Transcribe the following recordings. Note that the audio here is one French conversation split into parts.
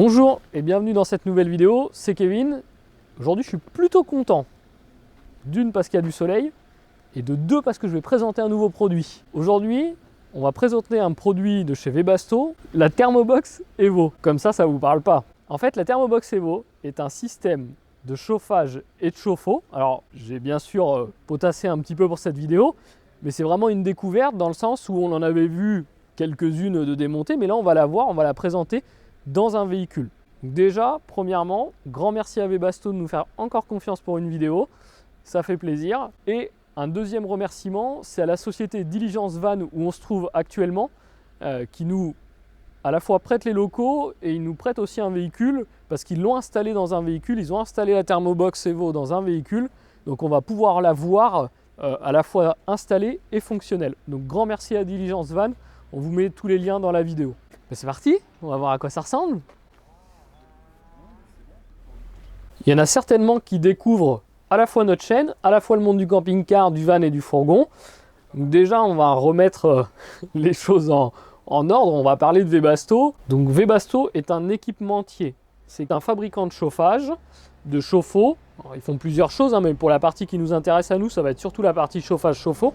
Bonjour et bienvenue dans cette nouvelle vidéo, c'est Kevin. Aujourd'hui je suis plutôt content. D'une parce qu'il y a du soleil et de deux parce que je vais présenter un nouveau produit. Aujourd'hui on va présenter un produit de chez Webasto, la Thermobox Evo. Comme ça vous parle pas. En fait la Thermobox Evo est un système de chauffage et de chauffe-eau. Alors j'ai bien sûr potassé un petit peu pour cette vidéo, mais c'est vraiment une découverte dans le sens où on en avait vu quelques-unes de démontées, mais là on va la voir, on va la présenter dans un véhicule. Donc déjà, premièrement, grand merci à Webasto de nous faire encore confiance pour une vidéo, ça fait plaisir. Et un deuxième remerciement, c'est à la société Diligence Van où on se trouve actuellement, qui nous à la fois prête les locaux et ils nous prêtent aussi un véhicule parce qu'ils l'ont installé dans un véhicule, ils ont installé la Thermobox Evo dans un véhicule, donc on va pouvoir la voir à la fois installée et fonctionnelle. Donc grand merci à Diligence Van, on vous met tous les liens dans la vidéo. Mais c'est parti, on va voir à quoi ça ressemble. Il y en a certainement qui découvrent à la fois notre chaîne, à la fois le monde du camping-car, du van et du fourgon. Donc déjà, on va remettre les choses en ordre, on va parler de Webasto. Donc Webasto est un équipementier. C'est un fabricant de chauffage, de chauffe-eau. Ils font plusieurs choses, mais pour la partie qui nous intéresse à nous, ça va être surtout la partie chauffage-chauffe-eau.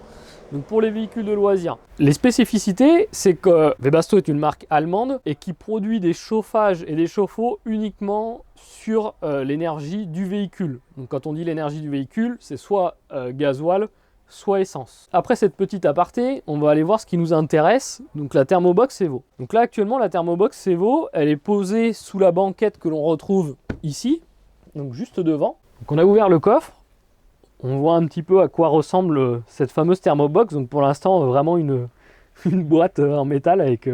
Donc pour les véhicules de loisirs. Les spécificités, c'est que Webasto est une marque allemande et qui produit des chauffages et des chauffe-eau uniquement sur l'énergie du véhicule. Donc quand on dit l'énergie du véhicule, c'est soit gasoil, soit essence. Après cette petite aparté, on va aller voir ce qui nous intéresse, donc la Thermobox Evo. Donc là actuellement la Thermobox Evo, elle est posée sous la banquette que l'on retrouve ici, donc juste devant. Donc on a ouvert le coffre, on voit un petit peu à quoi ressemble cette fameuse Thermobox. Donc pour l'instant vraiment une boîte en métal avec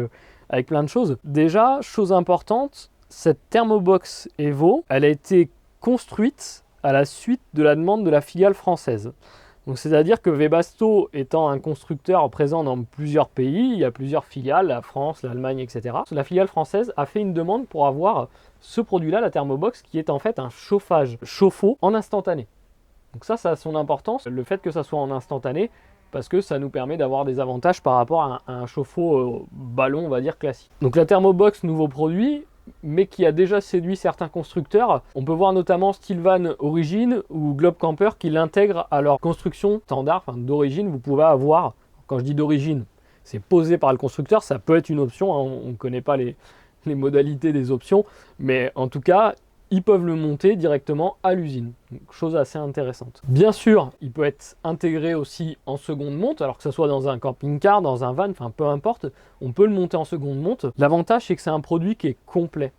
plein de choses. Déjà, chose importante, cette Thermobox Evo, elle a été construite à la suite de la demande de la filiale française. Donc c'est-à-dire que Webasto étant un constructeur présent dans plusieurs pays, il y a plusieurs filiales, la France, l'Allemagne, etc. La filiale française a fait une demande pour avoir ce produit-là, la Thermobox, qui est en fait un chauffage chauffe-eau en instantané. Donc ça a son importance, le fait que ça soit en instantané, parce que ça nous permet d'avoir des avantages par rapport à un chauffe-eau ballon, on va dire, classique. Donc la Thermobox, nouveau produit, mais qui a déjà séduit certains constructeurs. On peut voir notamment Stillvan Origin ou Globe Camper qui l'intègrent à leur construction standard, enfin d'origine. Vous pouvez avoir, quand je dis d'origine, c'est posé par le constructeur, ça peut être une option, hein, on ne connaît pas les modalités des options, mais en tout cas, ils peuvent le monter directement à l'usine. Chose assez intéressante. Bien sûr, il peut être intégré aussi en seconde monte, alors que ce soit dans un camping-car, dans un van, enfin peu importe, on peut le monter en seconde monte. L'avantage, c'est que c'est un produit qui est complet.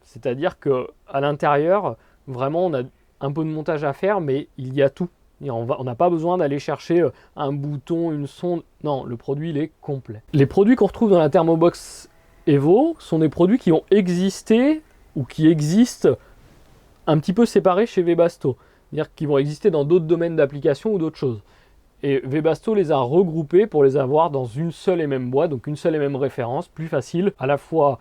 C'est-à-dire qu'à l'intérieur, vraiment, on a un peu de montage à faire, mais il y a tout. Et on n'a pas besoin d'aller chercher un bouton, une sonde. Non, le produit, il est complet. Les produits qu'on retrouve dans la Thermobox Evo sont des produits qui ont existé ou qui existent un petit peu séparés chez Webasto, c'est-à-dire qu'ils vont exister dans d'autres domaines d'application ou d'autres choses. Et Webasto les a regroupés pour les avoir dans une seule et même boîte, donc une seule et même référence, plus facile, à la fois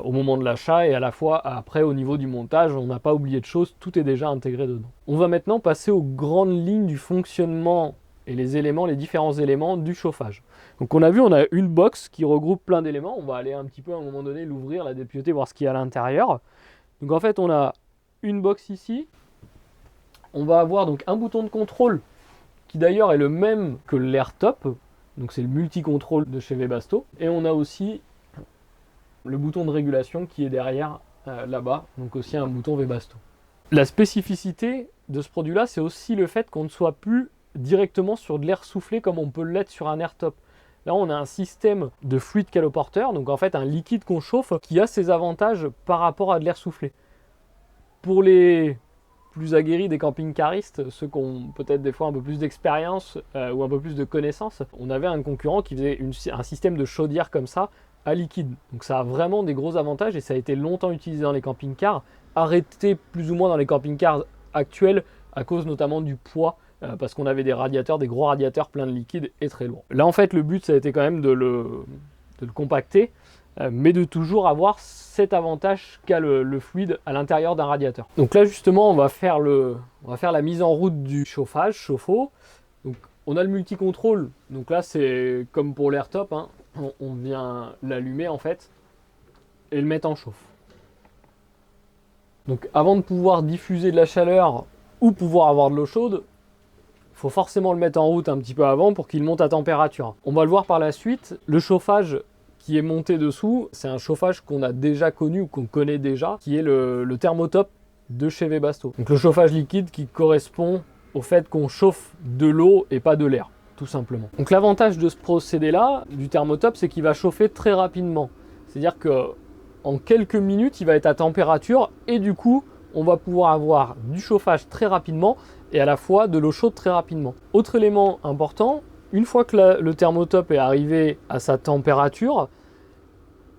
au moment de l'achat et à la fois après au niveau du montage, on n'a pas oublié de choses, tout est déjà intégré dedans. On va maintenant passer aux grandes lignes du fonctionnement et les différents éléments du chauffage. Donc on a vu, on a une box qui regroupe plein d'éléments, on va aller un petit peu à un moment donné l'ouvrir, la dépioter, voir ce qu'il y a à l'intérieur. Donc en fait on a une box ici, on va avoir donc un bouton de contrôle qui d'ailleurs est le même que l'AirTop, donc c'est le multi-contrôle de chez Webasto, et on a aussi le bouton de régulation qui est derrière là-bas, donc aussi un bouton Webasto. La spécificité de ce produit-là, c'est aussi le fait qu'on ne soit plus directement sur de l'air soufflé comme on peut l'être sur un AirTop. Là, on a un système de fluide caloporteur, donc en fait un liquide qu'on chauffe qui a ses avantages par rapport à de l'air soufflé. Pour les plus aguerris des camping-caristes, ceux qui ont peut-être des fois un peu plus d'expérience ou un peu plus de connaissances, on avait un concurrent qui faisait un système de chaudière comme ça à liquide. Donc ça a vraiment des gros avantages et ça a été longtemps utilisé dans les camping-cars, arrêté plus ou moins dans les camping-cars actuels à cause notamment du poids, parce qu'on avait des gros radiateurs pleins de liquide et très lourds. Là en fait le but ça a été quand même de le compacter, mais de toujours avoir cet avantage qu'a le fluide à l'intérieur d'un radiateur. Donc là justement on va faire la mise en route du chauffage, chauffe-eau. Donc on a le multi-contrôle, donc là c'est comme pour l'AirTop, hein. On vient l'allumer en fait et le mettre en chauffe. Donc avant de pouvoir diffuser de la chaleur ou pouvoir avoir de l'eau chaude, il faut forcément le mettre en route un petit peu avant pour qu'il monte à température. On va le voir par la suite, le chauffage qui est monté dessous, c'est un chauffage qu'on a déjà connu ou qu'on connaît déjà, qui est le thermotop de chez Webasto. Donc le chauffage liquide qui correspond au fait qu'on chauffe de l'eau et pas de l'air, tout simplement. Donc l'avantage de ce procédé-là, du thermotop, c'est qu'il va chauffer très rapidement. C'est-à-dire qu'en quelques minutes, il va être à température et du coup, on va pouvoir avoir du chauffage très rapidement et à la fois de l'eau chaude très rapidement. Autre élément important, une fois que le thermotop est arrivé à sa température,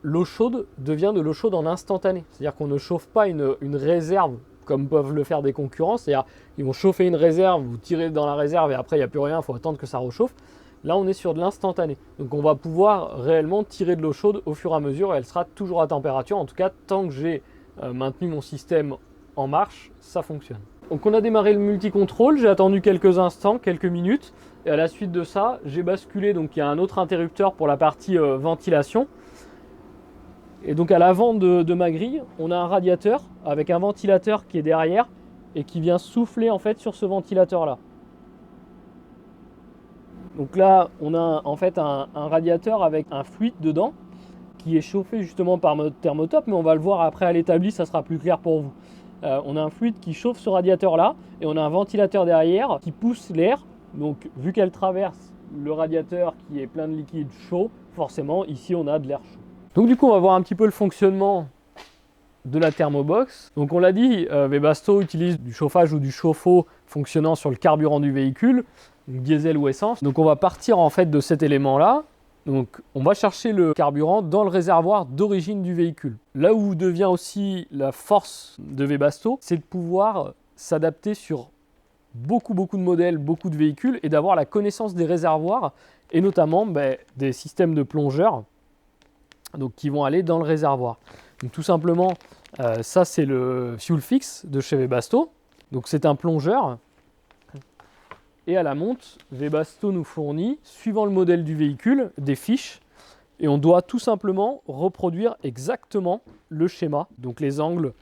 l'eau chaude devient de l'eau chaude en instantané. C'est-à-dire qu'on ne chauffe pas une réserve comme peuvent le faire des concurrents. C'est-à-dire qu'ils vont chauffer une réserve, vous tirez dans la réserve et après il n'y a plus rien, il faut attendre que ça rechauffe. Là, on est sur de l'instantané. Donc on va pouvoir réellement tirer de l'eau chaude au fur et à mesure et elle sera toujours à température. En tout cas, tant que j'ai maintenu mon système en marche, ça fonctionne. Donc on a démarré le multi-contrôle, j'ai attendu quelques instants, quelques minutes, et à la suite de ça, j'ai basculé, donc il y a un autre interrupteur pour la partie ventilation. Et donc à l'avant de ma grille, on a un radiateur avec un ventilateur qui est derrière et qui vient souffler en fait sur ce ventilateur-là. Donc là, on a en fait un radiateur avec un fluide dedans qui est chauffé justement par notre thermotop, mais on va le voir après à l'établi, ça sera plus clair pour vous. On a un fluide qui chauffe ce radiateur-là et on a un ventilateur derrière qui pousse l'air. Donc vu qu'elle traverse le radiateur qui est plein de liquide chaud, forcément ici on a de l'air chaud. Donc du coup on va voir un petit peu le fonctionnement de la thermobox. Donc on l'a dit, Webasto utilise du chauffage ou du chauffe-eau fonctionnant sur le carburant du véhicule, donc diesel ou essence. Donc on va partir en fait de cet élément-là. Donc on va chercher le carburant dans le réservoir d'origine du véhicule. Là où devient aussi la force de Webasto, c'est de pouvoir s'adapter sur beaucoup de modèles, beaucoup de véhicules et d'avoir la connaissance des réservoirs et notamment des systèmes de plongeurs donc, qui vont aller dans le réservoir. Donc tout simplement, ça c'est le Fuel Fix de chez Webasto. Donc c'est un plongeur. Et à la monte, Webasto nous fournit, suivant le modèle du véhicule, des fiches. Et on doit tout simplement reproduire exactement le schéma. Donc les angles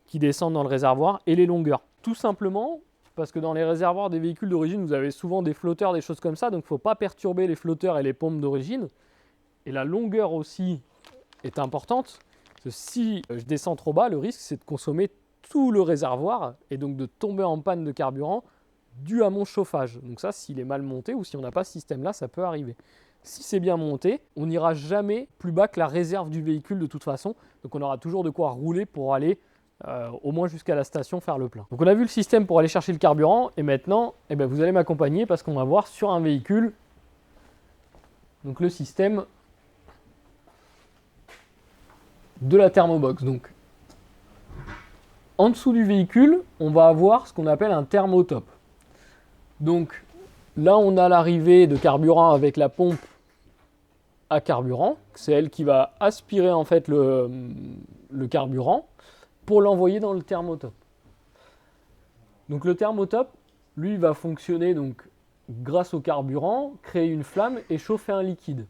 qui descendent dans le réservoir et les longueurs. Tout simplement parce que dans les réservoirs des véhicules d'origine, vous avez souvent des flotteurs, des choses comme ça. Donc il ne faut pas perturber les flotteurs et les pompes d'origine. Et la longueur aussi est importante. Parce que si je descends trop bas, le risque c'est de consommer tout le réservoir et donc de tomber en panne de carburant dû à mon chauffage. Donc ça, s'il est mal monté ou si on n'a pas ce système-là, ça peut arriver. Si c'est bien monté, on n'ira jamais plus bas que la réserve du véhicule de toute façon. Donc on aura toujours de quoi rouler pour aller au moins jusqu'à la station faire le plein. Donc on a vu le système pour aller chercher le carburant et maintenant, vous allez m'accompagner parce qu'on va voir sur un véhicule donc le système de la thermobox. Donc en dessous du véhicule, on va avoir ce qu'on appelle un thermotop. Donc là, on a l'arrivée de carburant avec la pompe à carburant. C'est elle qui va aspirer en fait le carburant pour l'envoyer dans le thermotop. Donc le thermotop, lui, va fonctionner donc, grâce au carburant, créer une flamme et chauffer un liquide.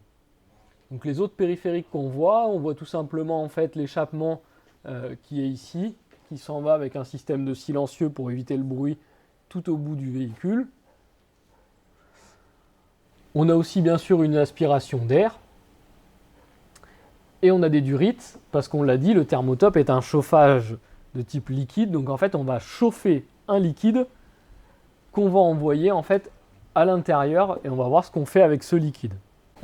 Donc les autres périphériques qu'on voit, on voit tout simplement en fait l'échappement qui est ici, qui s'en va avec un système de silencieux pour éviter le bruit tout au bout du véhicule. On a aussi bien sûr une aspiration d'air. Et on a des durites, parce qu'on l'a dit, le thermotop est un chauffage de type liquide. Donc en fait, on va chauffer un liquide qu'on va envoyer en fait à l'intérieur et on va voir ce qu'on fait avec ce liquide.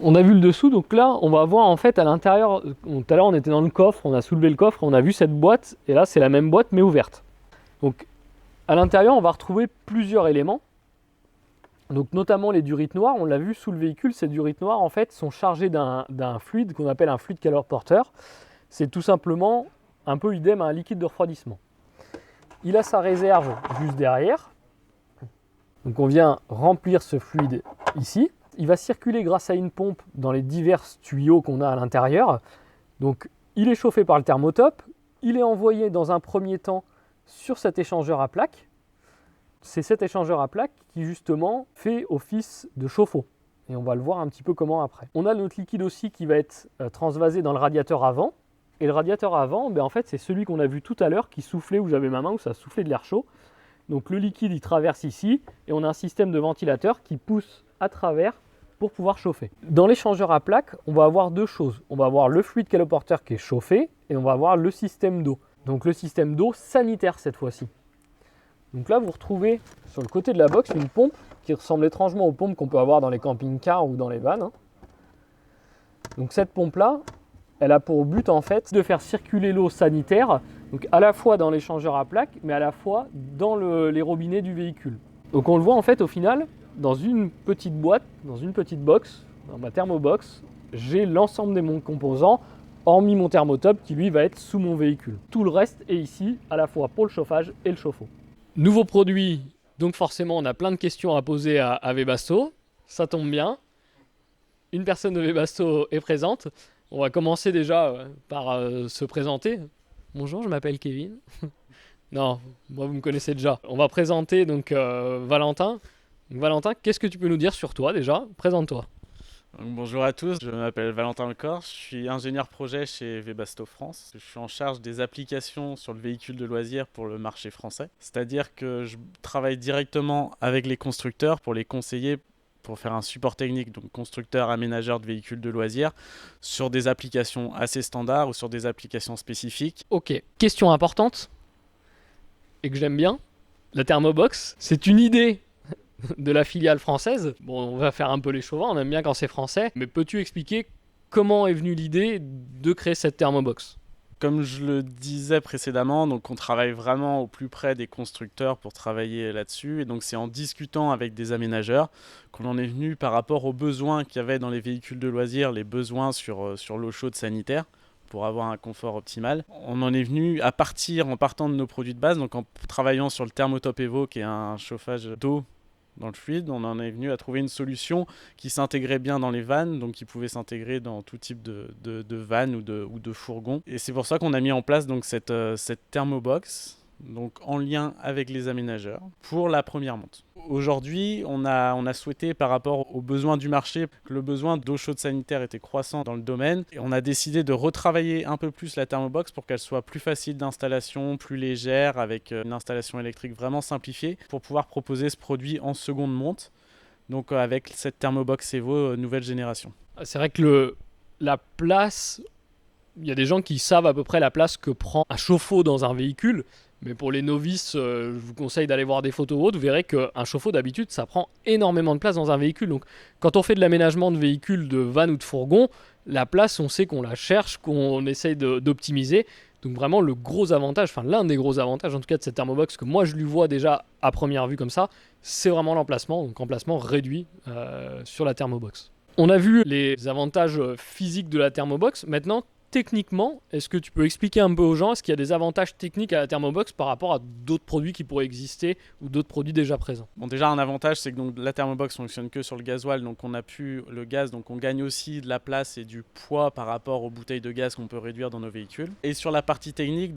On a vu le dessous, donc là, on va voir en fait à l'intérieur. Tout à l'heure, on était dans le coffre, on a soulevé le coffre, on a vu cette boîte, et là, c'est la même boîte mais ouverte. Donc à l'intérieur, on va retrouver plusieurs éléments. Donc notamment les durites noires, on l'a vu sous le véhicule, ces durites noires en fait sont chargées d'un fluide qu'on appelle un fluide chaleur porteur. C'est tout simplement un peu idem à un liquide de refroidissement. Il a sa réserve juste derrière. Donc on vient remplir ce fluide ici. Il va circuler grâce à une pompe dans les divers tuyaux qu'on a à l'intérieur. Donc il est chauffé par le thermotop. Il est envoyé dans un premier temps sur cet échangeur à plaques. C'est cet échangeur à plaques qui justement fait office de chauffe-eau. Et on va le voir un petit peu comment après. On a notre liquide aussi qui va être transvasé dans le radiateur avant. Et le radiateur avant, en fait, c'est celui qu'on a vu tout à l'heure qui soufflait où j'avais ma main, où ça soufflait de l'air chaud. Donc le liquide, il traverse ici et on a un système de ventilateur qui pousse à travers pour pouvoir chauffer. Dans l'échangeur à plaques, on va avoir deux choses. On va avoir le fluide caloporteur qui est chauffé et on va avoir le système d'eau. Donc le système d'eau sanitaire cette fois-ci. Donc là, vous retrouvez sur le côté de la box une pompe qui ressemble étrangement aux pompes qu'on peut avoir dans les camping-cars ou dans les vannes. Donc cette pompe-là, elle a pour but en fait de faire circuler l'eau sanitaire, donc à la fois dans l'échangeur à plaques, mais à la fois dans les robinets du véhicule. Donc on le voit en fait au final, dans une petite boîte, dans une petite box, dans ma thermobox, j'ai l'ensemble de mon composants, hormis mon thermotop qui lui va être sous mon véhicule. Tout le reste est ici, à la fois pour le chauffage et le chauffe-eau. Nouveau produit, donc forcément on a plein de questions à poser à Webasto, ça tombe bien. Une personne de Webasto est présente. On va commencer déjà par se présenter. Bonjour, je m'appelle Kevin. Non, moi vous me connaissez déjà. On va présenter donc Valentin. Donc, Valentin, qu'est-ce que tu peux nous dire sur toi déjà? Présente-toi. Donc, bonjour à tous, je m'appelle Valentin Lecor, je suis ingénieur projet chez Webasto France. Je suis en charge des applications sur le véhicule de loisirs pour le marché français. C'est-à-dire que je travaille directement avec les constructeurs pour les conseiller pour faire un support technique, donc constructeur, aménageur de véhicules de loisirs, sur des applications assez standards ou sur des applications spécifiques. Ok, question importante et que j'aime bien, la Thermobox, c'est une idée de la filiale française. Bon, on va faire un peu les chauvins, on aime bien quand c'est français, mais peux-tu expliquer comment est venue l'idée de créer cette Thermobox? Comme je le disais précédemment, donc on travaille vraiment au plus près des constructeurs pour travailler là-dessus. Et donc c'est en discutant avec des aménageurs qu'on en est venu par rapport aux besoins qu'il y avait dans les véhicules de loisirs, les besoins sur l'eau chaude sanitaire pour avoir un confort optimal. On en est venu en partant de nos produits de base, donc en travaillant sur le Thermotop Evo qui est un chauffage d'eau dans le fluide, on en est venu à trouver une solution qui s'intégrait bien dans les vannes, donc qui pouvait s'intégrer dans tout type de vannes ou de fourgons. Et c'est pour ça qu'on a mis en place donc cette thermobox, donc en lien avec les aménageurs, pour la première monte. Aujourd'hui, on a souhaité, par rapport aux besoins du marché, que le besoin d'eau chaude sanitaire était croissant dans le domaine. Et on a décidé de retravailler un peu plus la thermobox pour qu'elle soit plus facile d'installation, plus légère, avec une installation électrique vraiment simplifiée, pour pouvoir proposer ce produit en seconde monte, donc avec cette thermobox Evo nouvelle génération. C'est vrai que la place, il y a des gens qui savent à peu près la place que prend un chauffe-eau dans un véhicule. Mais pour les novices, je vous conseille d'aller voir des photos autres. Vous verrez qu'un chauffe-eau, d'habitude, ça prend énormément de place dans un véhicule. Donc, quand on fait de l'aménagement de véhicules, de van ou de fourgon, la place, on sait qu'on la cherche, qu'on essaye d'optimiser. Donc, vraiment, le gros avantage, enfin, l'un des gros avantages, en tout cas, de cette thermobox, que moi, je lui vois déjà à première vue comme ça, c'est vraiment l'emplacement. Donc, emplacement réduit sur la thermobox. On a vu les avantages physiques de la thermobox. Maintenant, techniquement, est-ce que tu peux expliquer un peu aux gens, est-ce qu'il y a des avantages techniques à la thermobox par rapport à d'autres produits qui pourraient exister ou d'autres produits déjà présents? Bon, déjà un avantage, c'est que donc, la thermobox fonctionne que sur le gasoil, donc on n'a plus le gaz, donc on gagne aussi de la place et du poids par rapport aux bouteilles de gaz qu'on peut réduire dans nos véhicules. Et sur la partie technique,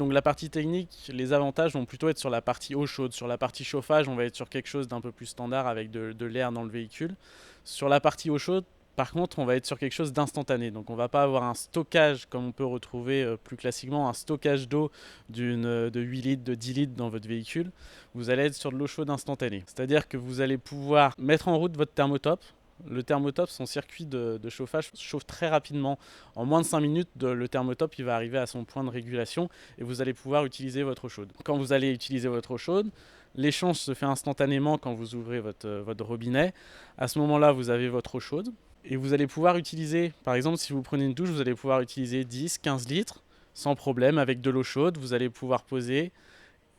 les avantages vont plutôt être sur la partie eau chaude. Sur la partie chauffage, on va être sur quelque chose d'un peu plus standard avec de l'air dans le véhicule. Sur la partie eau chaude, par contre, on va être sur quelque chose d'instantané. Donc on ne va pas avoir un stockage comme on peut retrouver plus classiquement, un stockage d'eau de 8 litres, de 10 litres dans votre véhicule. Vous allez être sur de l'eau chaude instantanée. C'est-à-dire que vous allez pouvoir mettre en route votre thermotop. Le thermotop, son circuit de chauffage chauffe très rapidement. En moins de 5 minutes, le thermotop il va arriver à son point de régulation et vous allez pouvoir utiliser votre eau chaude. Quand vous allez utiliser votre eau chaude, l'échange se fait instantanément quand vous ouvrez votre robinet. À ce moment-là, vous avez votre eau chaude. Et vous allez pouvoir utiliser, par exemple, si vous prenez une douche, vous allez pouvoir utiliser 10, 15 litres sans problème avec de l'eau chaude. Vous allez pouvoir poser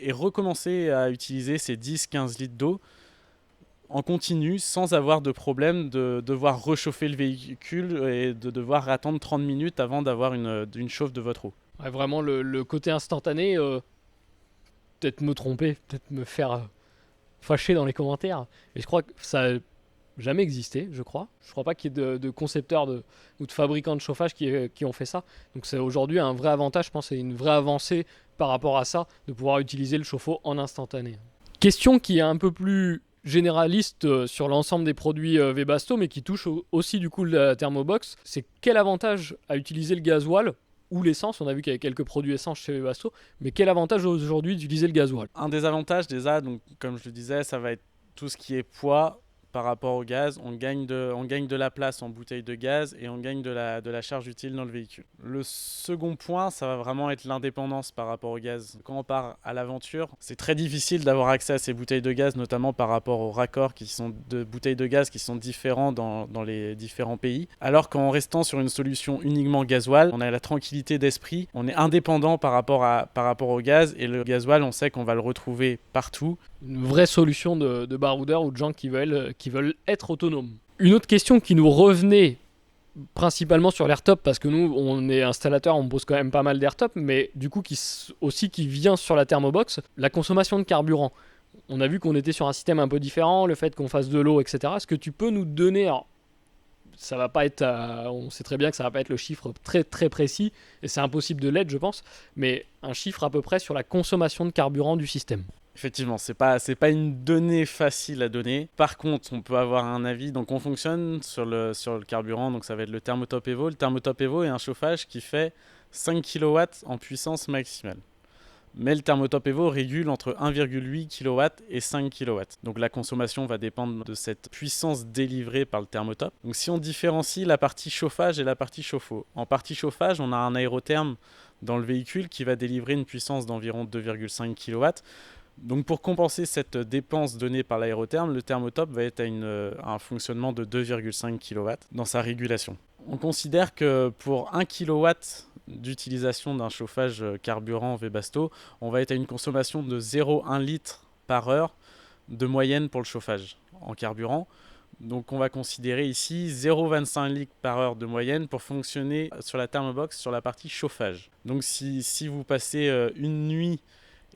et recommencer à utiliser ces 10, 15 litres d'eau en continu sans avoir de problème de devoir réchauffer le véhicule et de devoir attendre 30 minutes avant d'avoir une chauffe de votre eau. Ouais, vraiment, le côté instantané, peut-être me tromper, peut-être me faire fâcher dans les commentaires. Mais je crois que ça jamais existé, je crois. Je crois pas qu'il y ait de concepteurs ou de fabricants de chauffage qui ont fait ça. Donc c'est aujourd'hui un vrai avantage, je pense, c'est une vraie avancée par rapport à ça, de pouvoir utiliser le chauffe-eau en instantané. Question qui est un peu plus généraliste sur l'ensemble des produits Webasto, mais qui touche aussi du coup la thermobox, c'est quel avantage à utiliser le gasoil ou l'essence. On a vu qu'il y avait quelques produits essence chez Webasto, mais quel avantage aujourd'hui d'utiliser le gasoil? Un des avantages déjà, donc, comme je le disais, ça va être tout ce qui est poids par rapport au gaz. On gagne de la place en bouteille de gaz et on gagne de la charge utile dans le véhicule. Le second point, ça va vraiment être l'indépendance par rapport au gaz. Quand on part à l'aventure, c'est très difficile d'avoir accès à ces bouteilles de gaz, notamment par rapport aux raccords qui sont de bouteilles de gaz qui sont différents dans les différents pays. Alors qu'en restant sur une solution uniquement gasoil, on a la tranquillité d'esprit, on est indépendant par rapport au gaz, et le gasoil, on sait qu'on va le retrouver partout. Une vraie solution de baroudeurs ou de gens qui veulent être autonomes. Une autre question qui nous revenait principalement sur l'airtop, parce que nous, on est installateur, on pose quand même pas mal d'airtop, mais du coup, qui vient sur la thermobox, la consommation de carburant. On a vu qu'on était sur un système un peu différent, le fait qu'on fasse de l'eau, etc. Est-ce que tu peux nous donner... Alors, ça va pas être... on sait très bien que ça va pas être le chiffre très très précis, et c'est impossible de l'être, je pense, mais un chiffre à peu près sur la consommation de carburant du système. Effectivement, c'est pas une donnée facile à donner. Par contre, on peut avoir un avis. Donc, on fonctionne sur le carburant. Donc, ça va être le Thermotop Evo. Le Thermotop Evo est un chauffage qui fait 5 kW en puissance maximale. Mais le Thermotop Evo régule entre 1,8 kW et 5 kW. Donc, la consommation va dépendre de cette puissance délivrée par le Thermotop. Donc, si on différencie la partie chauffage et la partie chauffe-eau. En partie chauffage, on a un aérotherme dans le véhicule qui va délivrer une puissance d'environ 2,5 kW. Donc pour compenser cette dépense donnée par l'aérotherme, le thermotop va être à un fonctionnement de 2,5 kW dans sa régulation. On considère que pour 1 kW d'utilisation d'un chauffage carburant Webasto, on va être à une consommation de 0,1 litre par heure de moyenne pour le chauffage en carburant. Donc on va considérer ici 0,25 litres par heure de moyenne pour fonctionner sur la thermobox sur la partie chauffage. Donc si vous passez une nuit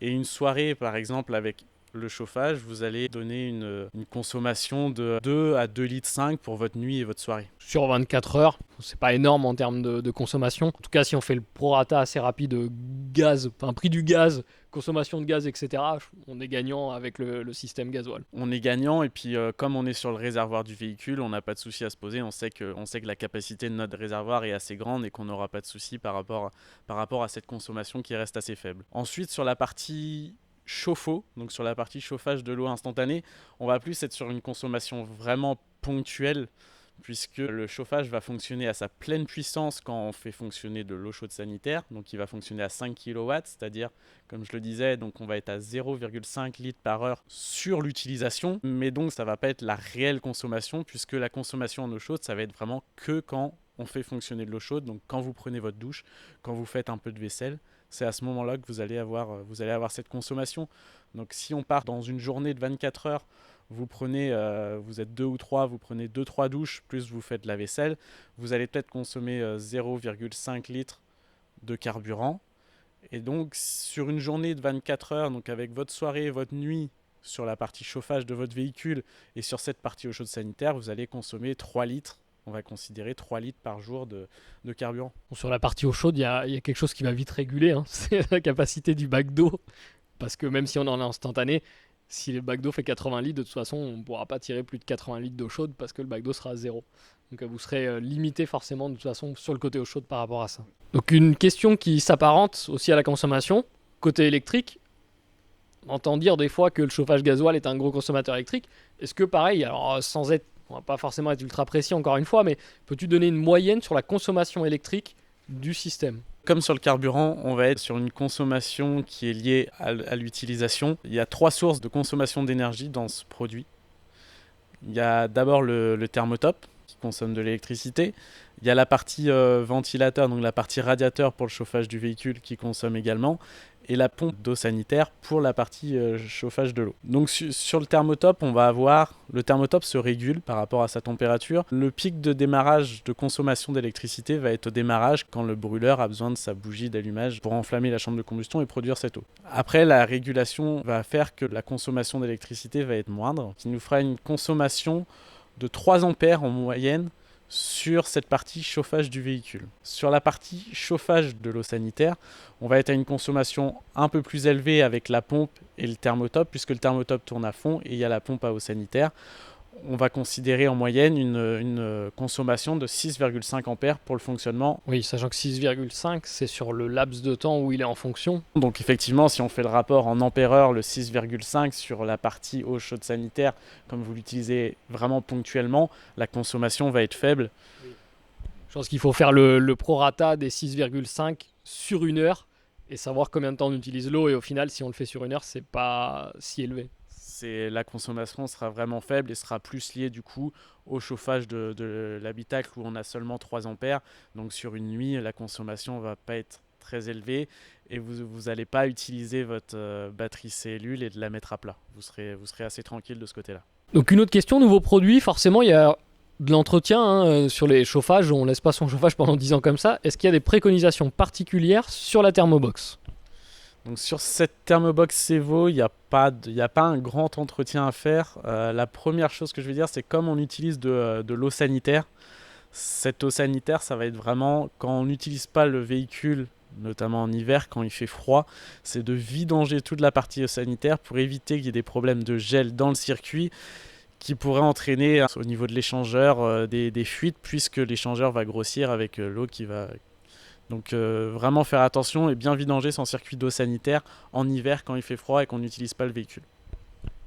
et une soirée, par exemple, avec le chauffage, vous allez donner une consommation de 2 à 2,5 litres pour votre nuit et votre soirée. Sur 24 heures, c'est pas énorme en termes de consommation. En tout cas, si on fait le prorata assez rapide gaz, enfin prix du gaz, consommation de gaz, etc., on est gagnant avec le système gasoil. On est gagnant, et puis comme on est sur le réservoir du véhicule, on n'a pas de souci à se poser. On sait que la capacité de notre réservoir est assez grande et qu'on n'aura pas de souci par rapport à cette consommation qui reste assez faible. Ensuite, sur la partie chauffe-eau, donc sur la partie chauffage de l'eau instantanée, on va plus être sur une consommation vraiment ponctuelle, puisque le chauffage va fonctionner à sa pleine puissance quand on fait fonctionner de l'eau chaude sanitaire. Donc il va fonctionner à 5 kW, c'est-à-dire, comme je le disais, donc on va être à 0,5 litres par heure sur l'utilisation, mais donc ça ne va pas être la réelle consommation, puisque la consommation en eau chaude, ça va être vraiment que quand on fait fonctionner de l'eau chaude. Donc quand vous prenez votre douche, quand vous faites un peu de vaisselle, c'est à ce moment-là que vous allez avoir cette consommation. Donc si on part dans une journée de 24 heures, vous êtes 2 ou 3, vous prenez 2-3 douches, plus vous faites la vaisselle, vous allez peut-être consommer 0,5 litres de carburant. Et donc sur une journée de 24 heures, donc avec votre soirée et votre nuit sur la partie chauffage de votre véhicule et sur cette partie eau chaude sanitaire, vous allez consommer 3 litres. On va considérer 3 litres par jour de carburant. Sur la partie eau chaude, il y a quelque chose qui va vite réguler, hein. C'est la capacité du bac d'eau. Parce que même si on en a instantané, si le bac d'eau fait 80 litres, de toute façon, on ne pourra pas tirer plus de 80 litres d'eau chaude parce que le bac d'eau sera à zéro. Donc vous serez limité forcément de toute façon sur le côté eau chaude par rapport à ça. Donc une question qui s'apparente aussi à la consommation, côté électrique. On entend dire des fois que le chauffage gasoil est un gros consommateur électrique. Est-ce que pareil, alors sans être... On va pas forcément être ultra précis encore une fois, mais peux-tu donner une moyenne sur la consommation électrique du système ? Comme sur le carburant, on va être sur une consommation qui est liée à l'utilisation. Il y a 3 sources de consommation d'énergie dans ce produit. Il y a d'abord le thermotop qui consomme de l'électricité. Il y a la partie ventilateur, donc la partie radiateur pour le chauffage du véhicule qui consomme également. Et la pompe d'eau sanitaire pour la partie chauffage de l'eau. Donc sur le thermotop, le thermotop se régule par rapport à sa température. Le pic de démarrage de consommation d'électricité va être au démarrage quand le brûleur a besoin de sa bougie d'allumage pour enflammer la chambre de combustion et produire cette eau. Après, la régulation va faire que la consommation d'électricité va être moindre, ce qui nous fera une consommation de 3 ampères en moyenne sur cette partie chauffage du véhicule. Sur la partie chauffage de l'eau sanitaire, on va être à une consommation un peu plus élevée avec la pompe et le thermotop, puisque le thermotop tourne à fond et il y a la pompe à eau sanitaire. on va considérer en moyenne une consommation de 6,5 ampères pour le fonctionnement. Oui, sachant que 6,5, c'est sur le laps de temps où il est en fonction. Donc effectivement, si on fait le rapport en ampère-heure, le 6,5 sur la partie eau chaude sanitaire, comme vous l'utilisez vraiment ponctuellement, la consommation va être faible. Je pense qu'il faut faire le prorata des 6,5 sur une heure et savoir combien de temps on utilise l'eau. Et au final, si on le fait sur une heure, c'est pas si élevé. La consommation sera vraiment faible et sera plus liée du coup au chauffage de l'habitacle où on a seulement 3 ampères. Donc sur une nuit, la consommation va pas être très élevée et vous n'allez pas utiliser votre batterie cellule et de la mettre à plat. Vous serez assez tranquille de ce côté-là. Donc une autre question, nouveau produit, forcément il y a de l'entretien sur les chauffages, on laisse pas son chauffage pendant 10 ans comme ça. Est-ce qu'il y a des préconisations particulières sur la thermobox ? Donc sur cette thermobox Evo, il n'y a pas un grand entretien à faire. La première chose que je vais dire, c'est comme on utilise de l'eau sanitaire, cette eau sanitaire, ça va être vraiment quand on n'utilise pas le véhicule, notamment en hiver, quand il fait froid, c'est de vidanger toute la partie eau sanitaire pour éviter qu'il y ait des problèmes de gel dans le circuit qui pourraient entraîner au niveau de l'échangeur des fuites, puisque l'échangeur va grossir avec l'eau qui va... Donc vraiment faire attention et bien vidanger son circuit d'eau sanitaire en hiver quand il fait froid et qu'on n'utilise pas le véhicule.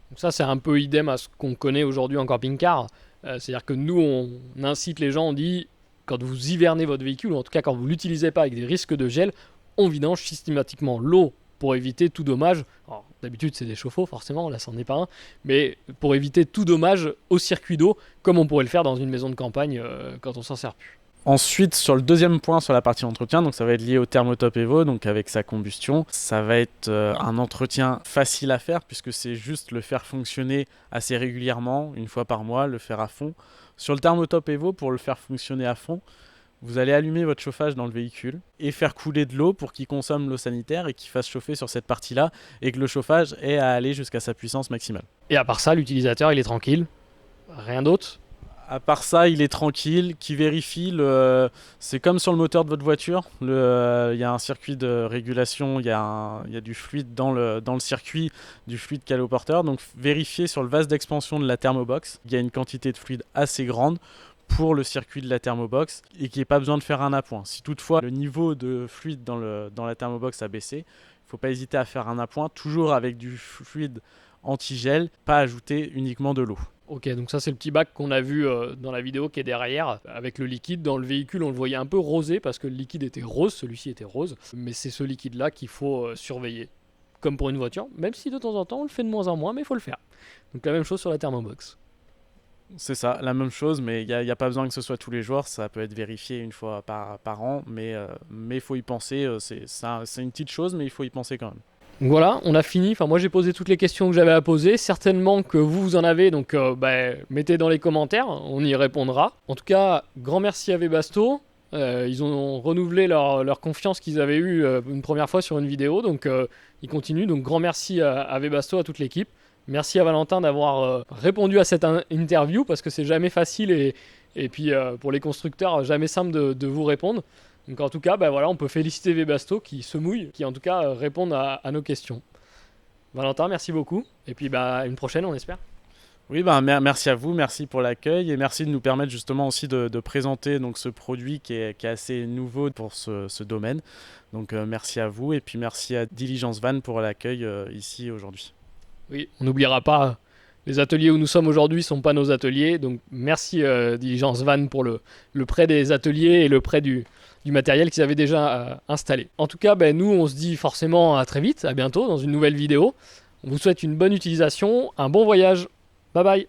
Donc ça c'est un peu idem à ce qu'on connaît aujourd'hui en camping-car. C'est-à-dire que nous on incite les gens, on dit quand vous hivernez votre véhicule, ou en tout cas quand vous ne l'utilisez pas avec des risques de gel, on vidange systématiquement l'eau pour éviter tout dommage. Alors, d'habitude c'est des chauffe-eau forcément, là c'en est pas un, mais pour éviter tout dommage au circuit d'eau comme on pourrait le faire dans une maison de campagne quand on s'en sert plus. Ensuite, sur le deuxième point, sur la partie entretien, donc ça va être lié au Thermotop Evo, donc avec sa combustion. Ça va être un entretien facile à faire puisque c'est juste le faire fonctionner assez régulièrement, une fois par mois, le faire à fond. Sur le Thermotop Evo, pour le faire fonctionner à fond, vous allez allumer votre chauffage dans le véhicule et faire couler de l'eau pour qu'il consomme l'eau sanitaire et qu'il fasse chauffer sur cette partie-là et que le chauffage ait à aller jusqu'à sa puissance maximale. Et à part ça, l'utilisateur il est tranquille, rien d'autre. À part ça, il est tranquille, qui vérifie, c'est comme sur le moteur de votre voiture, il y a un circuit de régulation, il y a du fluide dans le circuit, du fluide qu'il y a au porteur, donc vérifiez sur le vase d'expansion de la thermobox, il y a une quantité de fluide assez grande pour le circuit de la thermobox et qu'il n'y ait pas besoin de faire un appoint. Si toutefois le niveau de fluide dans la thermobox a baissé, il ne faut pas hésiter à faire un appoint, toujours avec du fluide anti-gel, pas ajouter uniquement de l'eau. Ok, donc ça c'est le petit bac qu'on a vu dans la vidéo qui est derrière, avec le liquide. Dans le véhicule, on le voyait un peu rosé parce que le liquide était rose, celui-ci était rose. Mais c'est ce liquide-là qu'il faut surveiller, comme pour une voiture, même si de temps en temps on le fait de moins en moins, mais il faut le faire. Donc la même chose sur la thermobox. C'est ça, la même chose, mais il n'y a pas besoin que ce soit tous les jours, ça peut être vérifié une fois par an, mais il faut y penser, c'est une petite chose, mais il faut y penser quand même. Donc voilà, on a fini. Enfin, moi j'ai posé toutes les questions que j'avais à poser. Certainement que vous en avez, donc mettez dans les commentaires, on y répondra. En tout cas, grand merci à Webasto. Ils ont renouvelé leur confiance qu'ils avaient eue une première fois sur une vidéo, donc ils continuent. Donc grand merci à Webasto, à toute l'équipe. Merci à Valentin d'avoir répondu à cette interview parce que c'est jamais facile et puis pour les constructeurs, jamais simple de vous répondre. Donc en tout cas, voilà, on peut féliciter Webasto qui se mouille, qui en tout cas répondent à nos questions. Valentin, merci beaucoup. Et puis une prochaine, on espère. Oui, merci à vous, merci pour l'accueil et merci de nous permettre justement aussi de présenter donc, ce produit qui est assez nouveau pour ce domaine. Donc merci à vous et puis merci à Diligence Van pour l'accueil ici aujourd'hui. Oui, on n'oubliera pas, les ateliers où nous sommes aujourd'hui ne sont pas nos ateliers. Donc merci Diligence Van pour le prêt des ateliers et le prêt du matériel qu'ils avaient déjà installé. En tout cas, nous on se dit forcément à très vite, à bientôt dans une nouvelle vidéo. On vous souhaite une bonne utilisation, un bon voyage. Bye bye.